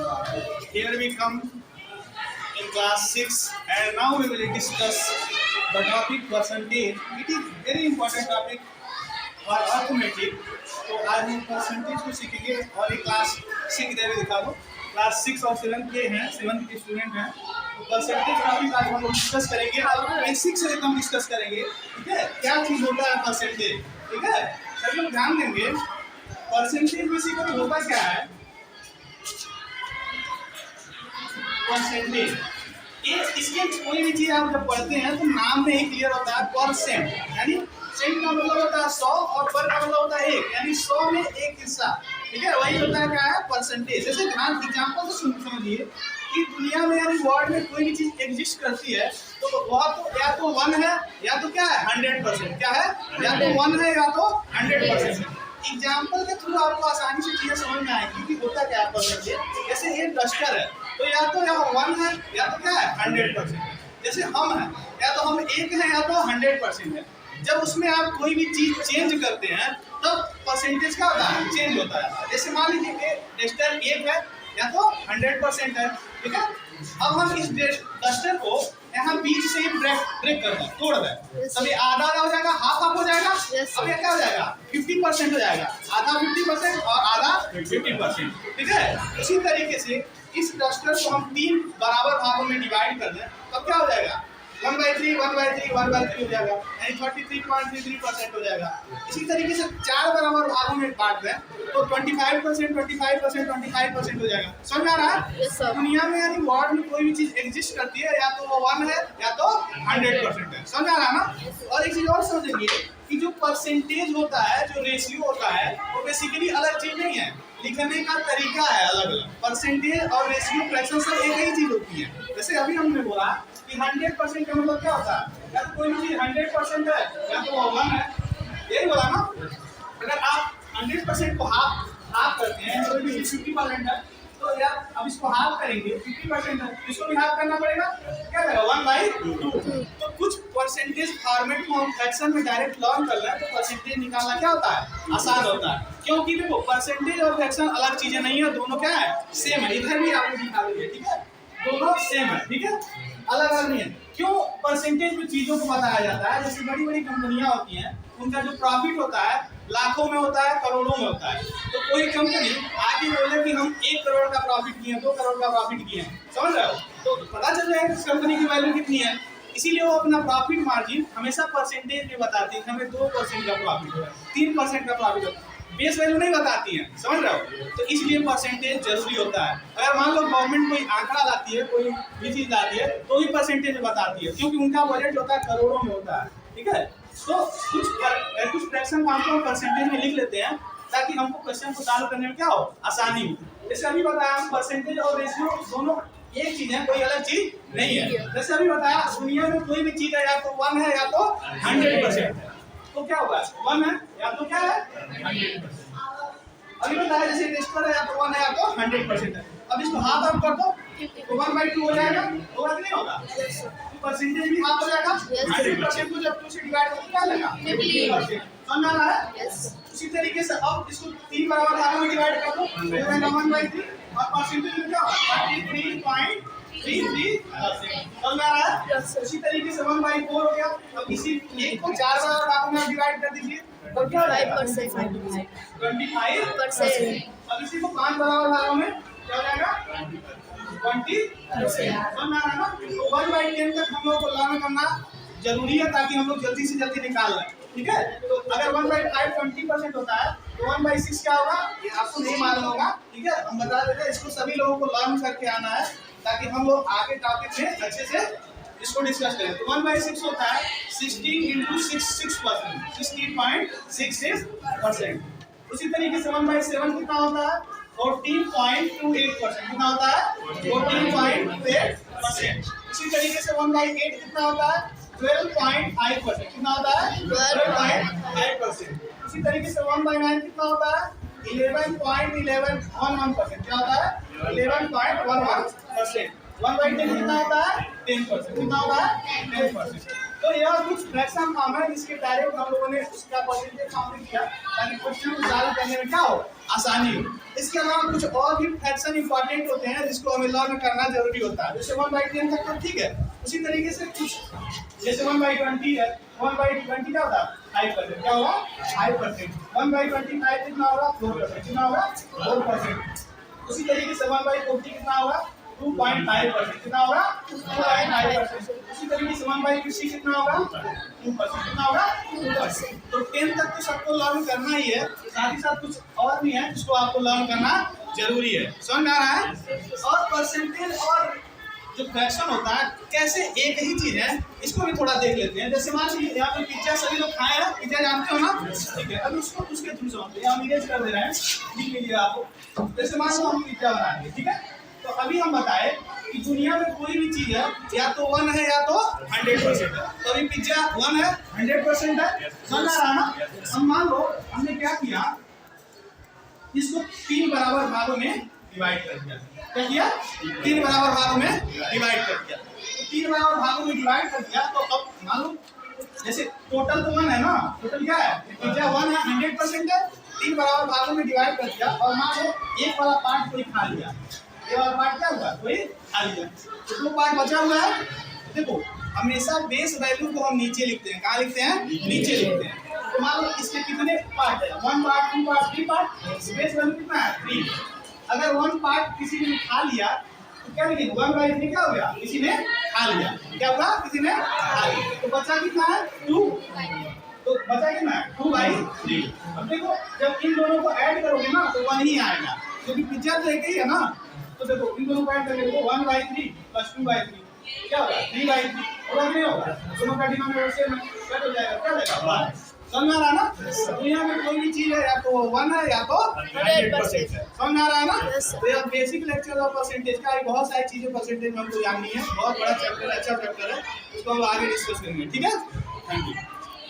Here we come in class 6 and now we will discuss the topic percentage. It is very important topic for arithmetic. तो आज हम percentage को सीखेंगे और एक क्लास 6 इधर भी दिखा दो। क्लास 6 और 7 के हैं, 7 के स्टूडेंट हैं। तो परसेंटेज टॉपिक आज हम लोग डिस्कस करेंगे और बेसिक से एकदम डिस्कस करेंगे। ठीक है, क्या चीज़ होता है परसेंटेज। ठीक है, सभी लोग ध्यान देंगे। परसेंटेज बेसिकली होता क्या है? परसेंटेज इसके कोई भी चीज आप जब पढ़ते हैं तो नाम में ही क्लियर होता है परसेंट, यानी सेंट का मतलब होता है 100 और पर का मतलब होता है 1, यानी 100 में एक हिस्सा। ठीक है, वही होता है क्या है परसेंटेज। जैसे ध्यान एग्जांपल से समझिए कि दुनिया में यानी वर्ल्ड में कोई भी चीज एग्जिस्ट करती है तो वह तो या तो 1 है या तो क्या है 100%। क्या है? या तो 1 है या तो 100%। एग्जाम्पल के थ्रू आपको आसानी से चीजें समझ में आएगी कि होता क्या है परसेंटेज। जैसे ये डस्टर है तो या तो 1 है या तो क्या है 100%। जैसे हम हैं या तो हम 1 है या तो 100% है। जब उसमें आप कोई भी चीज चेंज करते हैं तब परसेंटेज क्या होता है? चेंज होता है। जैसे मान लीजिए डस्टर 1 है या तो 100% है। ठीक है, अब हम इस डस्टर को यहाँ बीच से ब्रेक कर दें, तोड़ दें, तभी आधा हो जाएगा, हाफ हो जाएगा। अब ये क्या हो जाएगा? 50% हो जाएगा। आधा 50% और आधा 50%। ठीक है, इसी तरीके से इस डस्टर को हम 3 बराबर भागों में डिवाइड कर दें तब क्या हो जाएगा? 1/3 1/3 1/3 हो जाएगा, यानी 33.33% हो जाएगा। इसी तरीके से 4 बराबर भागों में बांट दें तो 25% 25% 25% हो जाएगा। समझ में आ रहा है? दुनिया में यानी वर्ल्ड में कोई भी चीज एग्जिस्ट करती है या तो वो 1 है या तो 100% है। समझ में आ रहा है ना? और एक चीज और समझेंगे कि जो परसेंटेज होता है, जो रेशियो होता है, वो बेसिकली अलग चीज नहीं है, लिखने का तरीका है अलग अलग। परसेंटेज और रेशियो फ्रैक्शन सब एक ही चीज होती है। जैसे अभी हमने बोला कि 100% का मतलब क्या होता है? या तो कोई भी चीज 100% है या तो वो 1 है, यही बोला ना। अगर आप 100% को हाफ करते हैं, कोई भी 50% है तो यार अब इसको हाफ करेंगे, 50% है, इसको भी हाफ करना पड़ेगा। क्या करेगा? 1/2। तो कुछ परसेंटेज फॉर्मेट को हम फ्रैक्शन में डायरेक्ट लर्न कर लें तो परसेंटेज निकालना क्या होता है? आसान होता है। क्योंकि देखो परसेंटेज और फ्रैक्शन अलग चीजें नहीं है, दोनों क्या है? सेम है। इधर भी आपको दिखा देंगे। ठीक है, दोनों सेम है। ठीक है, अलग अलग नहीं है। क्यों? परसेंटेज में चीजों को बताया जाता है। जैसे बड़ी बड़ी कंपनियां होती हैं, उनका जो प्रॉफिट होता है लाखों में होता है, करोड़ों में होता है। तो कोई कंपनी आगे बोले कि हम 1 करोड़ का प्रॉफिट किए, 2 करोड़ का प्रॉफिट किए, समझ रहे हो, तो पता चल जाएगा इस कंपनी की वैल्यू कितनी है। इसीलिए वो अपना प्रॉफिट मार्जिन हमेशा परसेंटेज में बताती है कि हमें 2% का प्रॉफिट हो, 3% का प्रॉफिट हो, बेस वैल्यू नहीं बताती है। समझ रहे हो? तो इसलिए परसेंटेज जरूरी होता है। अगर मान लो गवर्नमेंट कोई आंकड़ा लाती है, कोई भी चीज लाती है तो ही परसेंटेज में बताती है, क्योंकि उनका बजट होता है करोड़ों में होता है। ठीक है, तो कुछ फ्रैक्शन को हम परसेंटेज में लिख लेते हैं ताकि हमको क्वेश्चन को सॉल्व करने में क्या हो? आसानी हो। जैसे अभी बताया हम परसेंटेज और रेशियो दोनों एक चीज है, कोई अलग चीज नहीं है। जैसे अभी बताया दुनिया में कोई भी चीज है या तो 1 है या तो 100% है, तो क्या होगा? 1 है या तो क्या है 100%। अभी बताया जैसे रजिस्टर है या तो 1 है या तो 100% है। अब इसको हाफ आप कर दो तो 1/2 हो जाएगा, होगा कि नहीं होगा? परसेंटेज भी हाफ हो जाएगा। 100% को जब 2 से डिवाइड होगा क्या लगेगा? 50%। समझ आ रहा है? उसी तरीके से अब इसको 3 बराबर भागों में डिवाइड कर दो तो हो जाएगा 1/3 और परसेंटेज में क्या होगा? 33.33%। समझ आ रहा है? उसी तरीके से 1/4 हो गया। अब इसी एक को 4 बराबर भागों में डिवाइड कर दीजिए तो क्या हो जाएगा? 25%। अब इसी को 5 बराबर भागों में क्या हो जाएगा? 20%। समझ आ रहा है ना? तो 1/10 तक हम लोग को लर्न करना जरूरी है ताकि हम लोग जल्दी से जल्दी निकाल लें। ठीक है, तो अगर 1/5 20% होता है तो 1/6 क्या होगा? ये आपको नहीं मालूम होगा। ठीक है, हम बता देते हैं, इसको सभी लोगों को लर्न करके आना है ताकि हम लोग आगे टॉपिक में अच्छे से इसको डिस्कस करें। तो 1/6 होता है 16 × 6% 16.66%। उसी तरीके से 1/7 कितना होता है? 14.28%। कितना होता है? 14.28%। इसी तरीके से 1/8 कितना होता है? 12.5%। कितना होता है? 12.5%। इसी तरीके से 1/9 कितना होता है? 11.11%। क्या होता है? 11.11%। 1/10 कितना होता है? 10%। कितना होता है? 10%। तो यह कुछ फ्रैक्शन फॉर्म है जिसके डायरेक्ट हम लोगों ने उसका परसेंटेज फॉर्म में किया ताकि क्वेश्चन को सॉल्व करने में क्या हो? आसानी हो। इसके अलावा कुछ और भी फ्रैक्शन इंपॉर्टेंट होते हैं जिसको हमें लर्न करना जरूरी होता है। जैसे 1/10 तक तो ठीक है, उसी तरीके से कुछ जैसे 1/20 है, 1/20 क्या होता है 5%, क्या होगा 5%। 1/25 कितना होगा 4%, कितना होगा 4%। उसी तरीके से 1/40 कितना होगा 2.5%, कितना होगा 2.5%। उसी तरीके से 1/50 कितना होगा 2%, कितना होगा 2%। तो 10 तक तो सबको लर्न करना ही है, साथ ही साथ कुछ और भी है जिसको आपको लर्न करना जरूरी है। समझ में आ रहा है? और परसेंटेज और जो फ्रैक्शन होता है कैसे एक ही चीज है, इसको भी थोड़ा देख लेते हैं। जैसे मान लीजिए यहाँ पे पिज्जा सभी लोग खाए हैं, पिज्जा जानते हो ना, ठीक है। अभी उसको उसके थ्रू समझते हैं, हम इरेज कर दे रहे हैं, लिख लीजिए आपको। जैसे मान लो हम पिज्जा बनाएंगे, ठीक है। तो अभी हम बताए कि दुनिया में कोई भी चीज है या तो 1 है या तो 100% है। तो अभी पिज्जा 1 है, 100% है, समझ आ रहा ना। हम मान लो हमने क्या किया, इसको 3 बराबर भागों में डिवाइड कर दिया। क्या किया? 3 बराबर भागों में डिवाइड कर दिया। तो 3 बराबर भागों में डिवाइड कर दिया, तो अब मान लो जैसे टोटल तो 1 है ना, टोटल क्या है पिज्जा 1 है, 100% है। 3 बराबर भागों में डिवाइड कर दिया और मान लो एक वाला पार्ट कोई खा लिया, ये वाला पार्ट क्या हुआ कोई खा लिया, तो 2 पार्ट बचा हुआ है। देखो हमेशा बेस वैल्यू को हम नीचे लिखते हैं, कहाँ लिखते हैं नीचे लिखते हैं। तो मान लो इसके कितने पार्ट है, 1 part 2 part 3 part, base value कितना है 3। अगर 1 पार्ट किसी ने खा लिया तो क्या लिखेंगे 1/3 क्या हो गया, किसी ने खा लिया, क्या हुआ किसी ने खा लिया। तो बचा कितना है 2, तो बचा कितना है 2/3। अब देखो जब इन दोनों को ऐड करोगे ना तो 1 ही आएगा, क्योंकि पिज्जा तो एक ही है ना। तो देखो इन दोनों को ऐड करके देखो 1/3 + 2/3 क्या होगा 3/3, होगा नहीं होगा, दोनों का डिनोमिनेटर सेम है, क्या हो जाएगा क्या हो जाएगा 1। समझ आ रहा ना। दुनिया में कोई भी चीज है या तो 1 है या तो 100% है। समझ आ रहा है ना। तो यह बेसिक लेक्चर ऑफ परसेंटेज का है, बहुत सारी चीजें परसेंटेज में हमको जाननी है, बहुत बड़ा चैप्टर, अच्छा चैप्टर है, उसको हम आगे डिस्कस करेंगे, ठीक है। Thank you.